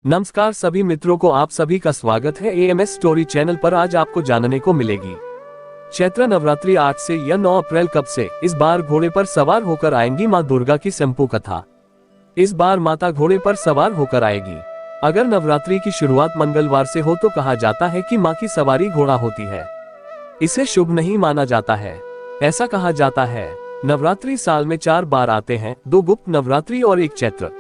नमस्कार सभी मित्रों को, आप सभी का स्वागत है एएमएस स्टोरी चैनल पर। आज आपको जानने को मिलेगी चैत्र नवरात्रि 8 से या 9 अप्रैल कब से इस बार घोड़े पर सवार होकर आएंगी मां दुर्गा की संपू कथा। इस बार माता घोड़े पर सवार होकर आएगी। अगर नवरात्रि की शुरुआत मंगलवार से हो तो कहा जाता है कि मां की सवारी घोड़ा होती है। इसे शुभ नहीं माना जाता है। ऐसा कहा जाता है नवरात्रि साल में 4 बार आते हैं, 2 गुप्त नवरात्रि और 1 चैत्र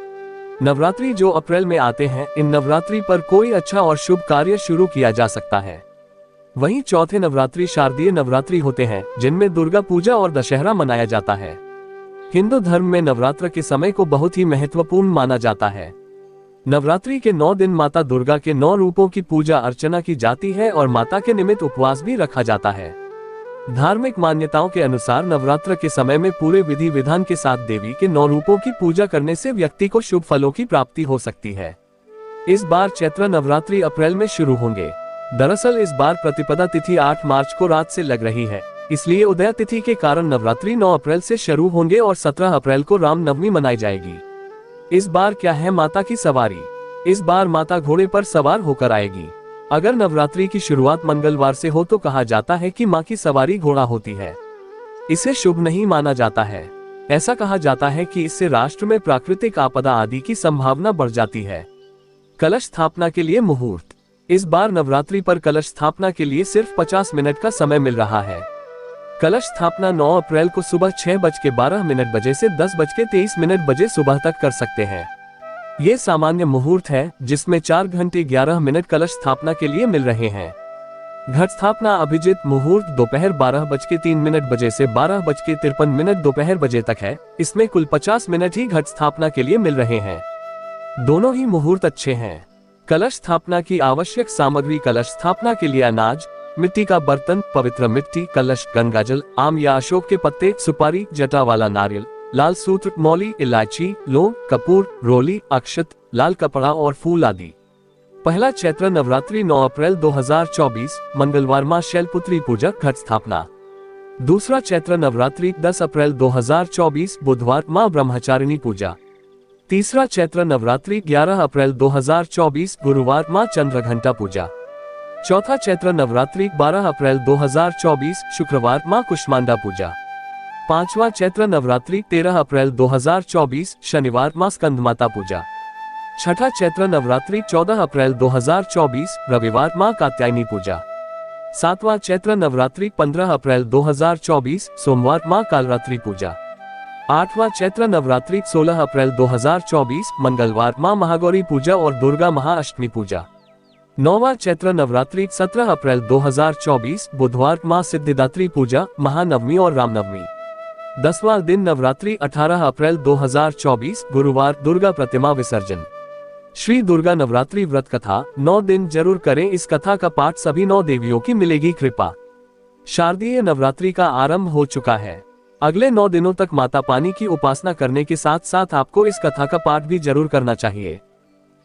नवरात्रि जो अप्रैल में आते हैं। इन नवरात्रि पर कोई अच्छा और शुभ कार्य शुरू किया जा सकता है। वहीं चौथे नवरात्रि शारदीय नवरात्रि होते हैं, जिनमें दुर्गा पूजा और दशहरा मनाया जाता है। हिंदू धर्म में नवरात्र के समय को बहुत ही महत्वपूर्ण माना जाता है। नवरात्रि के 9 दिन माता दुर्गा के 9 रूपों की पूजा अर्चना की जाती है और माता के निमित्त उपवास भी रखा जाता है। धार्मिक मान्यताओं के अनुसार नवरात्र के समय में पूरे विधि विधान के साथ देवी के 9 रूपों की पूजा करने से व्यक्ति को शुभ फलों की प्राप्ति हो सकती है। इस बार चैत्र नवरात्रि अप्रैल में शुरू होंगे। दरअसल इस बार प्रतिपदा तिथि 8 मार्च को रात से लग रही है, इसलिए उदय तिथि के कारण नवरात्रि 9 अप्रैल से शुरू होंगे और 17 अप्रैल को रामनवमी मनाई जाएगी। इस बार क्या है माता की सवारी? इस बार माता घोड़े पर सवार होकर आएगी। अगर नवरात्रि की शुरुआत मंगलवार से हो तो कहा जाता है कि मां की सवारी घोड़ा होती है। इसे शुभ नहीं माना जाता है। ऐसा कहा जाता है कि इससे राष्ट्र में प्राकृतिक आपदा आदि की संभावना बढ़ जाती है। कलश स्थापना के लिए मुहूर्त। इस बार नवरात्रि पर कलश स्थापना के लिए सिर्फ 50 मिनट का समय मिल रहा है। कलश स्थापना 9 अप्रैल को सुबह 6:12 बजे से 10:23 बजे सुबह तक कर सकते हैं। ये सामान्य मुहूर्त है, जिसमें 4 घंटे 11 मिनट कलश स्थापना के लिए मिल रहे हैं। घट स्थापना अभिजित मुहूर्त दोपहर 12:03 बजे से 12:53 दोपहर बजे तक है। इसमें कुल 50 मिनट ही घट स्थापना के लिए मिल रहे हैं। दोनों ही मुहूर्त अच्छे हैं। कलश स्थापना की आवश्यक सामग्री: कलश स्थापना के लिए अनाज, मिट्टी का बर्तन, पवित्र मिट्टी, कलश, गंगाजल, आम या अशोक के पत्ते, सुपारी, जटा वाला नारियल, लाल सूत्र, मौली, इलायची, लौंग, कपूर, रोली, अक्षत, लाल कपड़ा और फूल आदि। पहला चैत्र नवरात्रि 9 अप्रैल 2024 मंगलवार मां शैलपुत्री पूजा घट स्थापना। दूसरा चैत्र नवरात्रि 10 अप्रैल 2024 बुधवार मां ब्रह्मचारिणी पूजा। तीसरा चैत्र नवरात्रि 11 अप्रैल 2024 गुरुवार मां चंद्रघंटा पूजा। चौथा चैत्र नवरात्रि 12 अप्रैल 2024 शुक्रवार मां कुष्मांडा पूजा। पांचवा चैत्र नवरात्रि 13 अप्रैल 2024 शनिवार मां स्कंदमाता पूजा। छठा चैत्र नवरात्रि 14 अप्रैल 2024 रविवार मां कात्यायनी पूजा। सातवां चैत्र नवरात्रि 15 अप्रैल 2024 सोमवार मां कालरात्रि पूजा। आठवां चैत्र नवरात्रि 16 अप्रैल 2024 मंगलवार मां महागौरी पूजा और दुर्गा महाअष्टमी पूजा। नौवां चैत्र नवरात्रि 17 अप्रैल 2024 बुधवार मां सिद्धिदात्री पूजा, महानवमी और रामनवमी। 10वां दिन नवरात्रि 18 अप्रैल 2024 गुरुवार दुर्गा प्रतिमा विसर्जन। श्री दुर्गा नवरात्रि व्रत कथा 9 दिन जरूर करें। इस कथा का पाठ सभी 9 देवियों की मिलेगी कृपा। शारदीय नवरात्रि का आरंभ हो चुका है। अगले 9 दिनों तक माता पानी की उपासना करने के साथ साथ आपको इस कथा का पाठ भी जरूर करना चाहिए।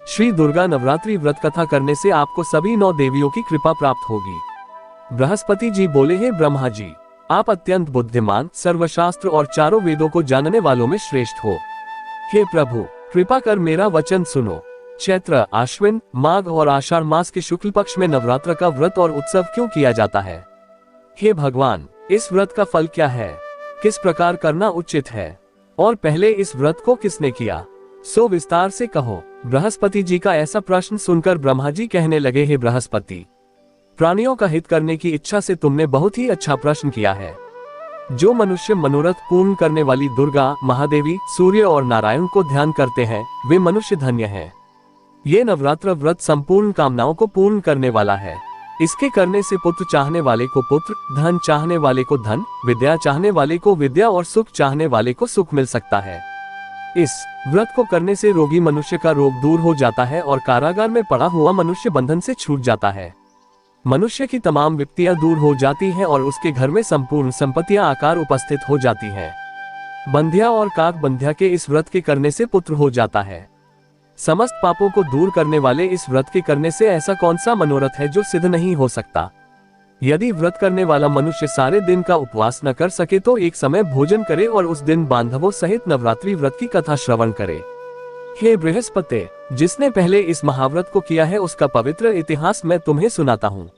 श्री दुर्गा नवरात्रि व्रत कथा करने से आपको सभी 9 देवियों की कृपा प्राप्त होगी। बृहस्पति जी बोले, हे ब्रह्मा जी, आप अत्यंत बुद्धिमान, सर्वशास्त्र और चारों वेदों को जानने वालों में श्रेष्ठ हो। हे प्रभु, कृपा कर मेरा वचन सुनो। चैत्र, आश्विन, माघ और आषाढ़ मास के शुक्ल पक्ष में नवरात्र का व्रत और उत्सव क्यों किया जाता है? हे भगवान, इस व्रत का फल क्या है? किस प्रकार करना उचित है? और पहले इस व्रत को किसने किया? सो विस्तार से कहो। बृहस्पति जी का ऐसा प्रश्न सुनकर ब्रह्मा जी कहने लगे, हे बृहस्पति, प्राणियों का हित करने की इच्छा से तुमने बहुत ही अच्छा प्रश्न किया है। जो मनुष्य मनोरथ पूर्ण करने वाली दुर्गा, महादेवी, सूर्य और नारायण को ध्यान करते हैं, वे मनुष्य धन्य हैं। ये नवरात्र व्रत संपूर्ण कामनाओं को पूर्ण करने वाला है। इसके करने से पुत्र चाहने वाले को पुत्र, धन चाहने वाले को धन, विद्या चाहने वाले को विद्या और सुख चाहने वाले को सुख मिल सकता है। इस व्रत को करने से रोगी मनुष्य का रोग दूर हो जाता है और कारागार में पड़ा हुआ मनुष्य बंधन से छूट जाता है। मनुष्य की तमाम विपत्तियां दूर हो जाती हैं और उसके घर में संपूर्ण संपत्तियां आकार उपस्थित हो जाती हैं। बंध्या और काक बंध्या के इस व्रत के करने से पुत्र हो जाता है। समस्त पापों को दूर करने वाले इस व्रत के करने से ऐसा कौन सा मनोरथ है जो सिद्ध नहीं हो सकता? यदि व्रत करने वाला मनुष्य सारे दिन का उपवास न कर सके तो एक समय भोजन करे और उस दिन बांधवों सहित नवरात्रि व्रत की कथा श्रवण करे। हे बृहस्पति, जिसने पहले इस महाव्रत को किया है उसका पवित्र इतिहास मैं तुम्हें सुनाता हूँ।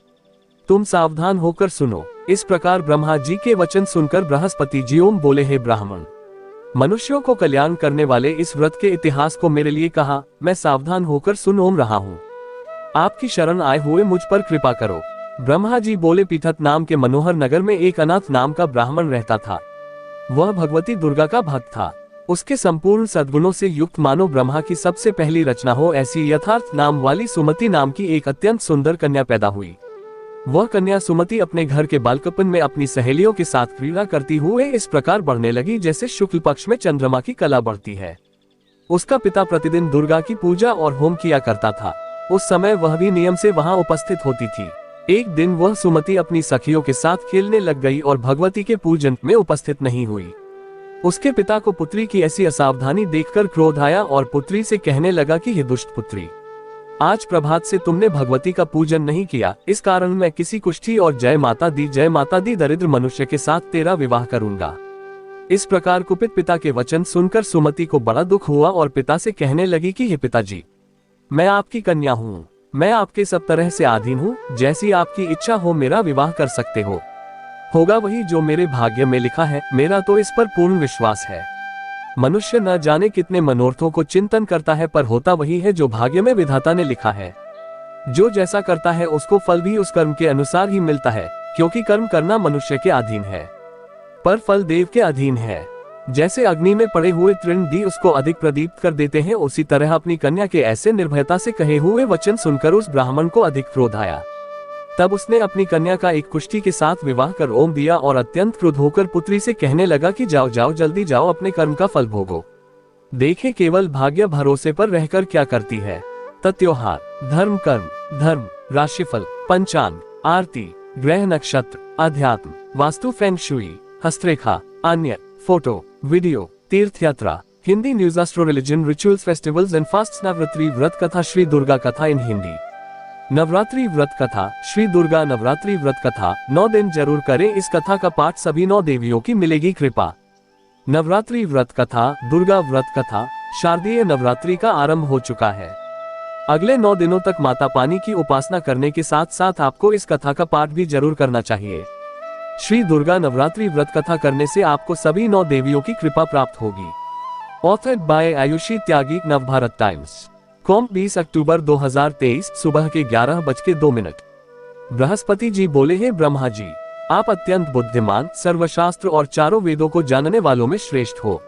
तुम सावधान होकर सुनो। इस प्रकार ब्रह्मा जी के वचन सुनकर बृहस्पति जी ओम बोले, हे ब्राह्मण, मनुष्यों को कल्याण करने वाले इस व्रत के इतिहास को मेरे लिए कहा। मैं सावधान होकर सुन ओम रहा हूँ। आपकी शरण आए हुए मुझ पर कृपा करो। ब्रह्मा जी बोले, पीठत नाम के मनोहर नगर में एक अनाथ नाम का ब्राह्मण रहता था। वह भगवती दुर्गा का भक्त था। उसके संपूर्ण सद्गुणों से युक्त मानो ब्रह्मा की सबसे पहली रचना हो ऐसी यथार्थ नाम वाली सुमति नाम की एक अत्यंत सुंदर कन्या पैदा हुई। वह कन्या सुमति अपने घर के बालकपन में अपनी सहेलियों के साथ क्रीड़ा करती हुए इस प्रकार बढ़ने लगी जैसे शुक्ल पक्ष में चंद्रमा की कला बढ़ती है। उसका पिता प्रतिदिन दुर्गा की पूजा और होम किया करता था। उस समय वह भी नियम से वहां उपस्थित होती थी। एक दिन वह सुमति अपनी सखियों के साथ खेलने लग गई और भगवती के पूजन में उपस्थित नहीं हुई। उसके पिता को पुत्री की ऐसी असावधानी देखकर क्रोध आया और पुत्री से कहने लगा कि हे दुष्ट पुत्री, आज प्रभात से तुमने भगवती का पूजन नहीं किया, इस कारण मैं किसी कुष्ठी और जय माता दी दरिद्र मनुष्य के साथ तेरा विवाह करूंगा। इस प्रकार कुपित पिता के वचन सुनकर सुमति को बड़ा दुख हुआ और पिता से कहने लगी कि हे पिताजी, मैं आपकी कन्या हूँ, मैं आपके सब तरह से अधीन हूँ, जैसी आपकी इच्छा हो मेरा विवाह कर सकते हो। होगा वही जो मेरे भाग्य में लिखा है, मेरा तो इस पर पूर्ण विश्वास है। मनुष्य न जाने कितने मनोरथों को चिंतन करता है, पर होता वही है जो भाग्य में विधाता ने लिखा है। जो जैसा करता है उसको फल भी उस कर्म के अनुसार ही मिलता है, क्योंकि कर्म करना मनुष्य के अधीन है पर फल देव के अधीन है। जैसे अग्नि में पड़े हुए तृण भी उसको अधिक प्रदीप्त कर देते हैं, उसी तरह अपनी कन्या के ऐसे निर्भयता से कहे हुए वचन सुनकर उस ब्राह्मण को अधिक क्रोध आया। तब उसने अपनी कन्या का एक कुष्ठी के साथ विवाह कर ओम दिया और अत्यंत क्रुद्ध होकर पुत्री से कहने लगा कि जाओ जाओ जल्दी जाओ, अपने कर्म का फल भोगो। देखे केवल भाग्य भरोसे पर रहकर क्या करती है। तत्योहार, धर्म, कर्म, धर्म, राशिफल, पंचांग, आरती, ग्रह नक्षत्र, अध्यात्म, वास्तु, फेंग शुई, हस्तरेखा, अन्य, फोटो, वीडियो, तीर्थ यात्रा, Hindi news, astro, religion, rituals, festivals and fasts. Navratri व्रत कथा, श्री दुर्गा कथा इन हिंदी। नवरात्रि व्रत कथा, श्री दुर्गा नवरात्रि व्रत कथा 9 दिन जरूर करें। इस कथा का पाठ सभी 9 देवियों की मिलेगी कृपा। नवरात्रि व्रत कथा, दुर्गा व्रत कथा। शारदीय नवरात्रि का आरंभ हो चुका है। अगले 9 दिनों तक माता पानी की उपासना करने के साथ साथ आपको इस कथा का पाठ भी जरूर करना चाहिए। श्री दुर्गा नवरात्रि व्रत कथा करने से आपको सभी 9 देवियों की कृपा प्राप्त होगी। ऑथर्ड बाय आयुषी त्यागी, नवभारत टाइम्स, कॉम 20 अक्टूबर 2023 सुबह के 11:02। बृहस्पति जी बोले, हे ब्रह्मा जी, आप अत्यंत बुद्धिमान, सर्वशास्त्र और चारों वेदों को जानने वालों में श्रेष्ठ हो।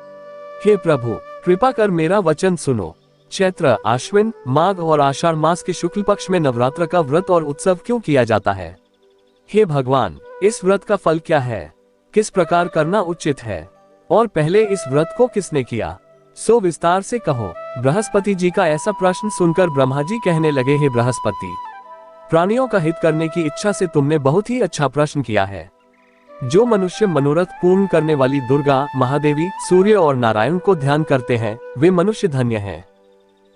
हे प्रभु, कृपा कर मेरा वचन सुनो। चैत्र, आश्विन, माघ और आषाढ़ मास के शुक्ल पक्ष में नवरात्र का व्रत और उत्सव क्यों किया जाता है? हे भगवान, इस व्रत का फल क्या है? किस प्रकार करना उचित है? और पहले इस व्रत को किसने किया? सो विस्तार से कहो। बृहस्पति जी का ऐसा प्रश्न सुनकर ब्रह्मा जी कहने लगे, हे बृहस्पति, प्राणियों का हित करने की इच्छा से तुमने बहुत ही अच्छा प्रश्न किया है। जो मनुष्य मनोरथ पूर्ण करने वाली दुर्गा, महादेवी, सूर्य और नारायण को ध्यान करते हैं, वे मनुष्य धन्य हैं।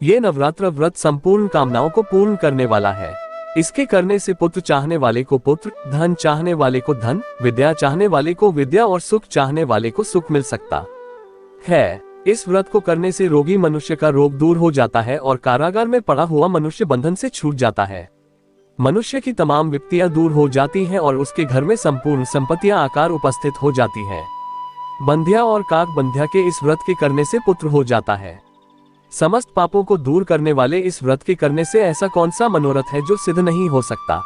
ये नवरात्र व्रत संपूर्ण कामनाओं को पूर्ण करने वाला है। इसके करने से पुत्र चाहने वाले को पुत्र, धन चाहने वाले को धन, विद्या चाहने वाले को विद्या और सुख चाहने वाले को सुख मिल सकता है। इस व्रत को करने से रोगी मनुष्य का रोग दूर हो जाता है और कारागार में पड़ा हुआ मनुष्य बंधन से छूट जाता है। मनुष्य की तमाम विपत्तियां दूर हो जाती हैं और उसके घर में संपूर्ण संपत्तियां आकार उपस्थित हो जाती हैं। बंध्या और काक बंध्या के इस व्रत के करने से पुत्र हो जाता है। समस्त पापों को दूर करने वाले इस व्रत के करने से ऐसा कौन सा मनोरथ है जो सिद्ध नहीं हो सकता।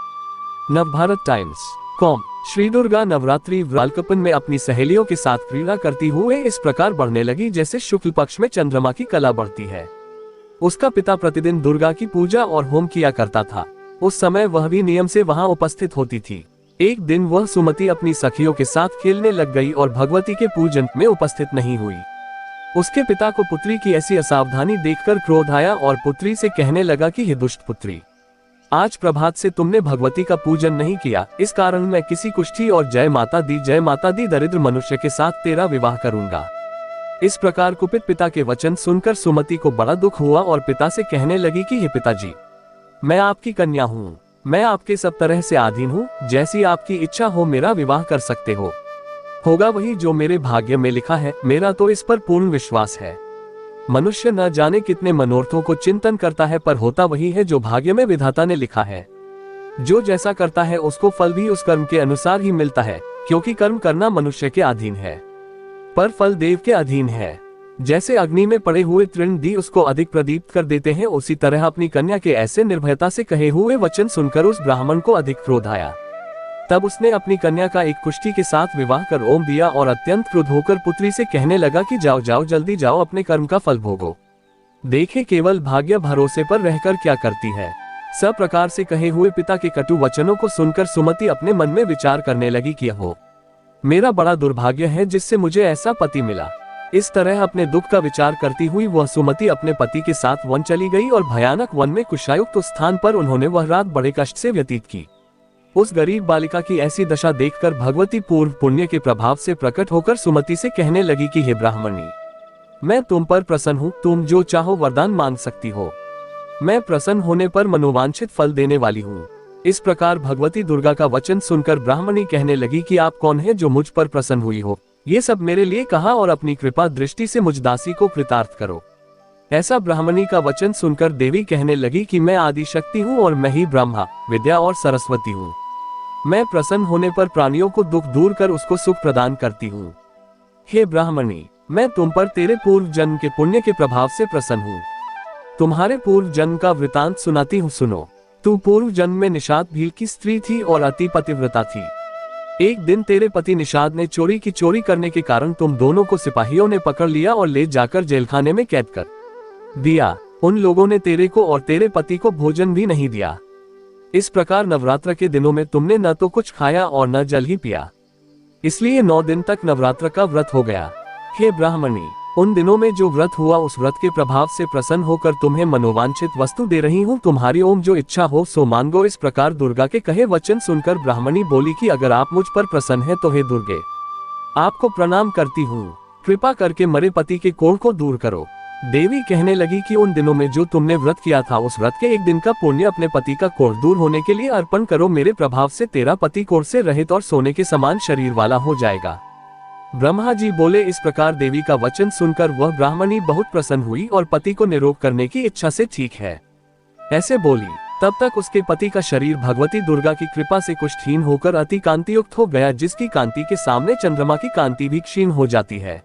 Navbharat Times, com. श्री दुर्गा नवरात्रि बालकपन में अपनी सहेलियों के साथ क्रीड़ा करती हुए इस प्रकार बढ़ने लगी जैसे शुक्ल पक्ष में चंद्रमा की कला बढ़ती है। उसका पिता प्रतिदिन दुर्गा की पूजा और होम किया करता था। उस समय वह भी नियम से वहां उपस्थित होती थी। एक दिन वह सुमति अपनी सखियों के साथ खेलने लग गई और भगवती के पूजन में उपस्थित नहीं हुई। उसके पिता को पुत्री की ऐसी असावधानी देखकर क्रोध आया और पुत्री से कहने लगा कि हे दुष्ट पुत्री, आज प्रभात से तुमने भगवती का पूजन नहीं किया, इस कारण मैं किसी कुष्ठी और जय माता दी दरिद्र मनुष्य के साथ तेरा विवाह करूंगा। इस प्रकार कुपित पिता के वचन सुनकर सुमति को बड़ा दुख हुआ और पिता से कहने लगी कि हे पिताजी, मैं आपकी कन्या हूँ, मैं आपके सब तरह से अधीन हूँ, जैसी आपकी इच्छा हो मेरा विवाह कर सकते हो। होगा वही जो मेरे भाग्य में लिखा है, मेरा तो इस पर पूर्ण विश्वास है। मनुष्य न जाने कितने मनोरथों को चिंतन करता है, पर होता वही है जो भाग्य में विधाता ने लिखा है। जो जैसा करता है उसको फल भी उस कर्म के अनुसार ही मिलता है, क्योंकि कर्म करना मनुष्य के अधीन है, पर फल देव के अधीन है। जैसे अग्नि में पड़े हुए तृण दी उसको अधिक प्रदीप्त कर देते हैं, उसी तरह अपनी कन्या के ऐसे निर्भयता से कहे हुए वचन सुनकर उस ब्राह्मण को अधिक क्रोध आया। तब उसने अपनी कन्या का एक कुष्ठी के साथ विवाह कर ओम दिया और अत्यंत क्रुद्ध होकर पुत्री से कहने लगा कि जाओ जाओ, जल्दी जाओ, अपने कर्म का फल भोगो। देखे केवल भाग्य भरोसे पर रहकर क्या करती है। सब प्रकार से कहे हुए पिता के कटु वचनों को सुनकर सुमति अपने मन में विचार करने लगी कि हो मेरा बड़ा दुर्भाग्य है जिससे मुझे ऐसा पति मिला। इस तरह अपने दुख का विचार करती हुई वह सुमति अपने पति के साथ वन चली गई और भयानक वन में कुशायुक्त स्थान पर उन्होंने वह रात बड़े कष्ट से व्यतीत की। उस गरीब बालिका की ऐसी दशा देखकर भगवती पूर्व पुण्य के प्रभाव से प्रकट होकर सुमति से कहने लगी कि हे ब्राह्मणी, मैं तुम पर प्रसन्न हूँ, तुम जो चाहो वरदान मांग सकती हो। मैं प्रसन्न होने पर मनोवांछित फल देने वाली हूँ। इस प्रकार भगवती दुर्गा का वचन सुनकर ब्राह्मणी कहने लगी कि आप कौन है जो मुझ पर प्रसन्न हुई हो। ये सब मेरे लिए कहा और अपनी कृपा दृष्टि से मुझ दासी को कृतार्थ करो। ऐसा ब्राह्मणी का वचन सुनकर देवी कहने लगी कि मैं आदि शक्ति हूँ और मैं ही ब्रह्मा विद्या और सरस्वती हूँ। मैं प्रसन्न होने पर प्राणियों को दुख दूर कर उसको सुख प्रदान करती हूँ। हे ब्राह्मणी, मैं तुम पर तेरे पूर्व जन्म के पुण्य के प्रभाव से प्रसन्न हूँ। तुम्हारे पूर्व जन्म का वृतांत सुनाती हूँ, सुनो। तू पूर्व जन्म में निषाद भील की स्त्री थी और अति पतिव्रता थी। एक दिन तेरे पति निषाद ने चोरी करने के कारण तुम दोनों को सिपाहियों ने पकड़ लिया और ले जाकर जेलखाने में कैद कर दिया। उन लोगों ने तेरे को और तेरे पति को भोजन भी नहीं दिया। इस प्रकार नवरात्र के दिनों में तुमने न तो कुछ खाया और न जल ही पिया, इसलिए 9 दिन तक नवरात्र का व्रत हो गया। हे ब्राह्मणी, उन दिनों में जो व्रत हुआ उस व्रत के प्रभाव से प्रसन्न होकर तुम्हें मनोवांछित वस्तु दे रही हूँ। तुम्हारी ओम जो इच्छा हो सो मांगो। इस प्रकार दुर्गा के कहे वचन सुनकर ब्राह्मणी बोली कि अगर आप मुझ पर प्रसन्न हैं तो हे दुर्गे, आपको प्रणाम करती हूँ। कृपा करके मरे पति के कोढ़ को दूर करो। देवी कहने लगी कि उन दिनों में जो तुमने व्रत किया था उस व्रत के एक दिन का पुण्य अपने पति का कोढ़ दूर होने के लिए अर्पण करो। मेरे प्रभाव से तेरा पति कोढ़ से रहित और सोने के समान शरीर वाला हो जाएगा। ब्रह्मा जी बोले। इस प्रकार देवी का वचन सुनकर वह ब्राह्मणी बहुत प्रसन्न हुई और पति को निरोग करने की इच्छा से ठीक है ऐसे बोली। तब तक उसके पति का शरीर भगवती दुर्गा की कृपा से कुष्ठहीन होकर अति कांतियुक्त हो गया, जिसकी कांति के सामने चंद्रमा की कांति भी क्षीण हो जाती है।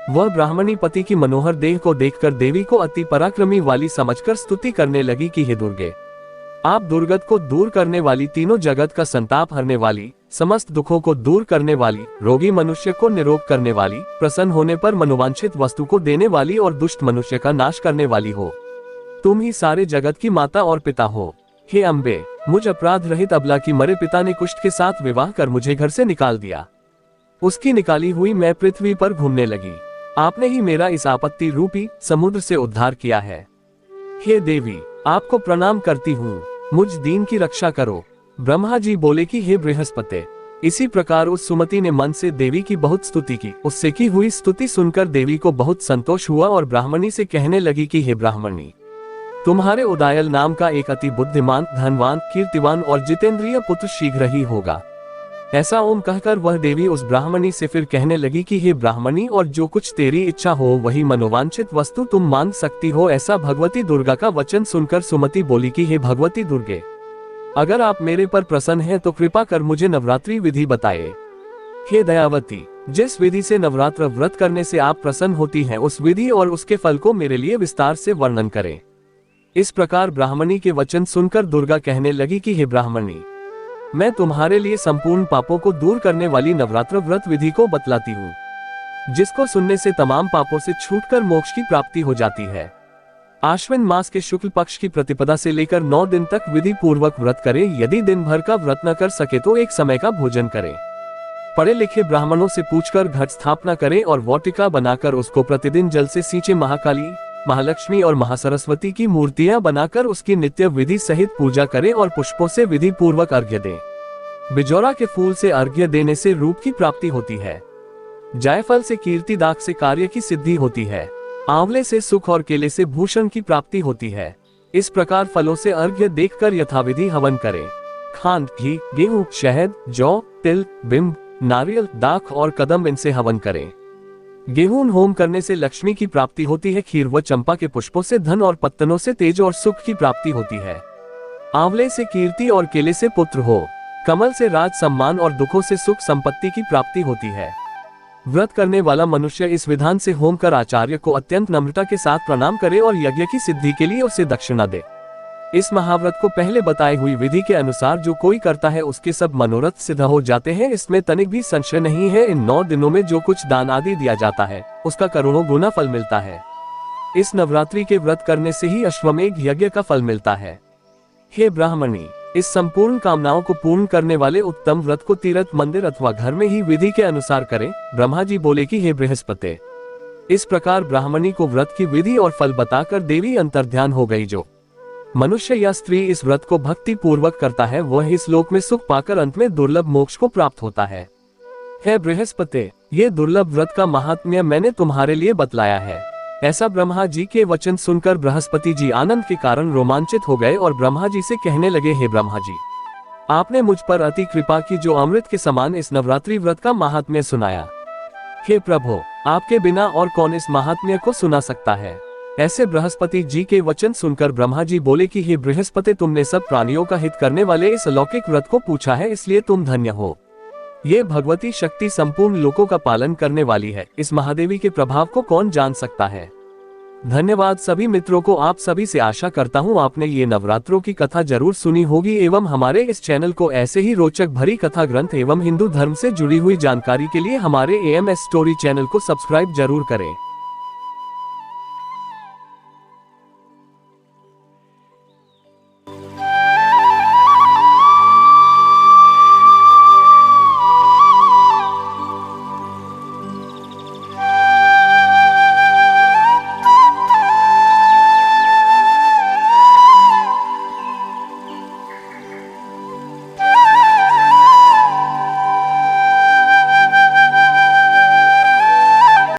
वह ब्राह्मणी पति की मनोहर देह को देखकर देवी को अति पराक्रमी वाली समझकर स्तुति करने लगी कि हे दुर्गे, आप दुर्गत को दूर करने वाली, तीनों जगत का संताप हरने वाली, समस्त दुखों को दूर करने वाली, रोगी मनुष्य को निरोग करने वाली, प्रसन्न होने पर मनोवांछित वस्तु को देने वाली और दुष्ट मनुष्य का नाश करने वाली हो। तुम ही सारे जगत की माता और पिता हो। हे अम्बे, मुझ अपराध रहित अबला की मरे पिता ने कुष्ठ के साथ विवाह कर मुझे घर से निकाल दिया। उसकी निकाली हुई मैं पृथ्वी पर घूमने लगी। आपने ही मेरा इस आपत्ति रूपी समुद्र से उद्धार किया है। हे देवी, आपको प्रणाम करती हूँ, मुझ दीन की रक्षा करो। ब्रह्मा जी बोले कि हे बृहस्पति। इसी प्रकार उस सुमति ने मन से देवी की बहुत स्तुति की। उससे की हुई स्तुति सुनकर देवी को बहुत संतोष हुआ और ब्राह्मणी से कहने लगी कि हे ब्राह्मणी, तुम्हारे उदायल नाम का एक अति बुद्धिमान, धनवान, कीर्तिवान और जितेंद्रिय पुत्र शीघ्र ही होगा। ऐसा ओम कहकर वह देवी उस ब्राह्मणी से फिर कहने लगी कि हे ब्राह्मणी, और जो कुछ तेरी इच्छा हो वही मनोवांछित वस्तु तुम मांग सकती हो। ऐसा भगवती दुर्गा का वचन सुनकर सुमति बोली कि हे भगवती दुर्गे, अगर आप मेरे पर प्रसन्न हैं तो कृपा कर मुझे नवरात्रि विधि बताए। हे दयावती, जिस विधि से नवरात्र व्रत करने से आप प्रसन्न होती हैं उस विधि और उसके फल को मेरे लिए विस्तार से वर्णन करें। इस प्रकार ब्राह्मणी के वचन सुनकर दुर्गा कहने लगी कि हे ब्राह्मणी, मैं तुम्हारे लिए संपूर्ण पापों को दूर करने वाली नवरात्र व्रत विधि को बतलाती हूँ, जिसको सुनने से तमाम पापों से छूटकर मोक्ष की प्राप्ति हो जाती है। आश्विन मास के शुक्ल पक्ष की प्रतिपदा से लेकर 9 दिन तक विधि पूर्वक व्रत करें। यदि दिन भर का व्रत न कर सके तो एक समय का भोजन करें। पढ़े लिखे ब्राह्मणों से पूछकर घट स्थापना करें और वाटिका बनाकर उसको प्रतिदिन जल से सींचे। महाकाली, महालक्ष्मी और महासरस्वती की मूर्तियां बनाकर उसकी नित्य विधि सहित पूजा करें और पुष्पों से विधि पूर्वक अर्घ्य दें। बिजौरा के फूल से अर्घ्य देने से रूप की प्राप्ति होती है। जायफल से कीर्ति, दाख से कार्य की सिद्धि होती है। आंवले से सुख और केले से भूषण की प्राप्ति होती है। इस प्रकार फलों से अर्घ्य देखकर यथाविधि हवन करें। खांड, घी, गेहूं, शहद, जौ, तिल, बिंब, नारियल, दाख और कदम इनसे हवन करें। गेहूं होम करने से लक्ष्मी की प्राप्ति होती है। खीर व चंपा के पुष्पों से धन और पत्तनों से तेज और सुख की प्राप्ति होती है। आंवले से कीर्ति और केले से पुत्र हो। कमल से राज सम्मान और दुखों से सुख संपत्ति की प्राप्ति होती है। व्रत करने वाला मनुष्य इस विधान से होम कर आचार्य को अत्यंत नम्रता के साथ प्रणाम करे और यज्ञ की सिद्धि के लिए उसे दक्षिणा दे। इस महाव्रत को पहले बताई हुई विधि के अनुसार जो कोई करता है उसके सब मनोरथ सिद्ध हो जाते हैं। इसमें तनिक भी संशय नहीं है। इन 9 दिनों में जो कुछ दान आदि दिया जाता है उसका करोड़ों गुना फल मिलता है। इस नवरात्रि के व्रत करने से ही अश्वमेघ यज्ञ का फल मिलता है। हे ब्राह्मणी, इस संपूर्ण कामनाओं को पूर्ण करने वाले उत्तम व्रत को तीर्थ मंदिर अथवा घर में ही विधि के अनुसार करें। ब्रह्मा जी बोले कि हे बृहस्पति, इस प्रकार ब्राह्मणी को व्रत की विधि और फल बताकर देवी अंतर्ध्यान हो गई। जो मनुष्य या स्त्री इस व्रत को भक्ति पूर्वक करता है वह इस लोक में सुख पाकर अंत में दुर्लभ मोक्ष को प्राप्त होता है। हे बृहस्पति, ये दुर्लभ व्रत का महात्म्य मैंने तुम्हारे लिए बतलाया है। ऐसा ब्रह्मा जी के वचन सुनकर बृहस्पति जी आनंद के कारण रोमांचित हो गए और ब्रह्मा जी से कहने लगे, हे ब्रह्मा जी, आपने मुझ पर अति कृपा की जो अमृत के समान इस नवरात्रि व्रत का महात्म्य सुनाया। हे प्रभु, आपके बिना और कौन इस महात्म्य को सुना सकता है। ऐसे बृहस्पति जी के वचन सुनकर ब्रह्मा जी बोले कि हे बृहस्पति, तुमने सब प्राणियों का हित करने वाले इस अलौकिक व्रत को पूछा है, इसलिए तुम धन्य हो। ये भगवती शक्ति संपूर्ण लोकों का पालन करने वाली है। इस महादेवी के प्रभाव को कौन जान सकता है। धन्यवाद सभी मित्रों को। आप सभी से आशा करता हूँ आपने ये नवरात्रों की कथा जरूर सुनी होगी एवं हमारे इस चैनल को ऐसे ही रोचक भरी कथा ग्रंथ एवं हिंदू धर्म से जुड़ी हुई जानकारी के लिए हमारे AMS स्टोरी चैनल को सब्सक्राइब जरूर करें।